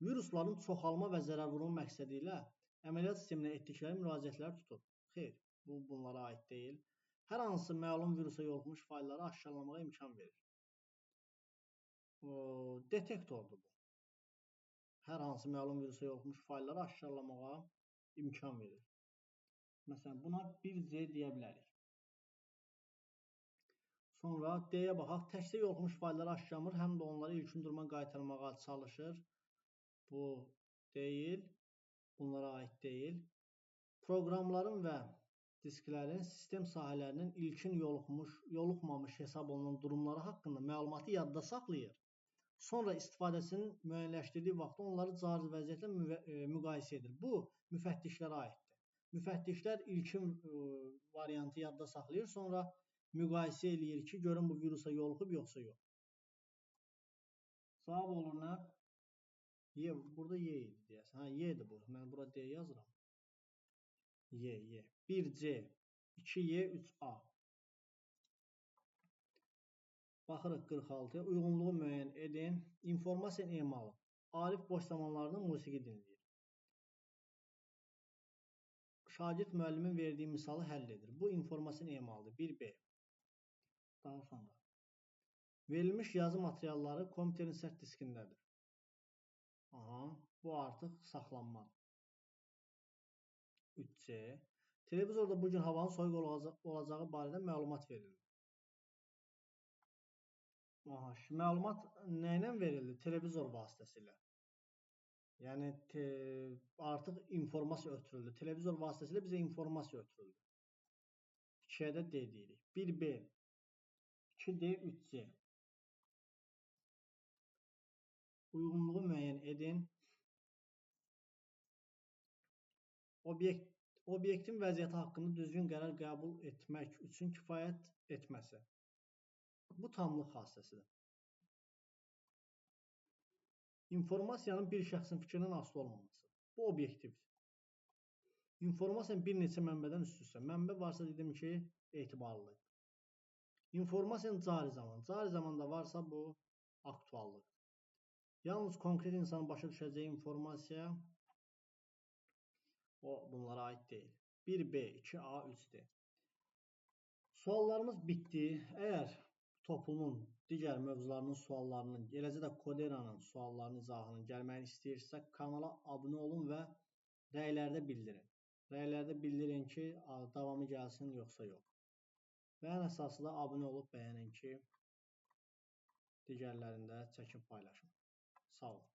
[SPEAKER 1] Virusların çoxalma və zərər vurma məqsədi ilə əməliyyat sisteminə etdikləri müraciətlər tutub. Xeyr, bu bunlara aid deyil. Hər hansı məlum virusa yoluxmuş faylları aşkarlamağa imkan verir. Detektordur bu. Hər hansı məlum virusa yoluxmuş faylları aşkarlamağa imkan verir. Məsələn, buna 1C deyə bilərik. Sonra D-yə baxaq. Təkcə yoluxmuş faylları aşkarlamır, həm də onları ilkin duruma qaytarmağa çalışır. Bu deyil, bunlara aid deyil. Proqramların və disklərin sistem sahələrinin ilkin yoluxmamış hesab olunan durumları haqqında məlumatı yadda saxlayır. Sonra istifadəsinin müəyyənləşdirdiyi vaxtda onları cari vəziyyətlə müqayisə edir. Bu, müfəttişlərə aiddir. Müfəttişlər ilkin variantı yadda saxlayır, sonra müqayisə eləyir ki, görün bu virusa yoluxub yoxsa yox. Cavab olur nə? Y, burada Y idi deyəsən. Hə, Y-dir bu. Mən bura D yazıram. Y. 1C, 2Y, 3A. Baxırıq 46-ya. Uyğunluğu müəyyən edin. İnformasiya emalı. Arif boş zamanlarında musiqi dinləyir. Şagird müəllimin verdiyi misalı həll edir. Bu informasiya emalıdır. 1B. Daha sonra. Verilmiş yazı materialları kompüterin sərt diskindədir. Aha, bu artıq saxlanmadır. 3C. Televizorda bugün havanın soyuq olacağı barədə məlumat verilir. Aha, məlumat nə ilə verildi? Televizor vasitəsilə. Yəni artıq informasiya ötürüldü. Televizor vasitəsilə bizə informasiya ötürüldü. 2-yə də D deyirik. 1B, 2D, 3C. Uyğunluğu müəyyən edin. Obyektin vəziyyəti haqqında düzgün qərar qəbul etmək üçün kifayət etməsi. Bu tamlıq xassəsidir. İnformasiyanın bir şəxsin fikrindən asılı olmaması. Bu obyektivdir. İnformasiyanın bir neçə mənbədən üstünsə. Mənbə varsa dedim ki, etibarlıdır. İnformasiyanın cari zaman. Cari zamanda varsa bu aktuallıdır. Yalnız konkret insanın başa düşəcəyi informasiya bunlara aid deyil. 1B, 2A, 3D. Suallarımız bitdi. Əgər toplumun digər mövzularının suallarının, eləcə də Koderanın suallarının izahının gəlməyini istəyirsə, kanala abunə olun və rəylərdə bildirin. Rəylərdə bildirin ki, davamı gəlsin yoxsa yox. Və ən əsası da abunə olub bəyənin ki, digərlərində çəkib paylaşın. Sağ olun.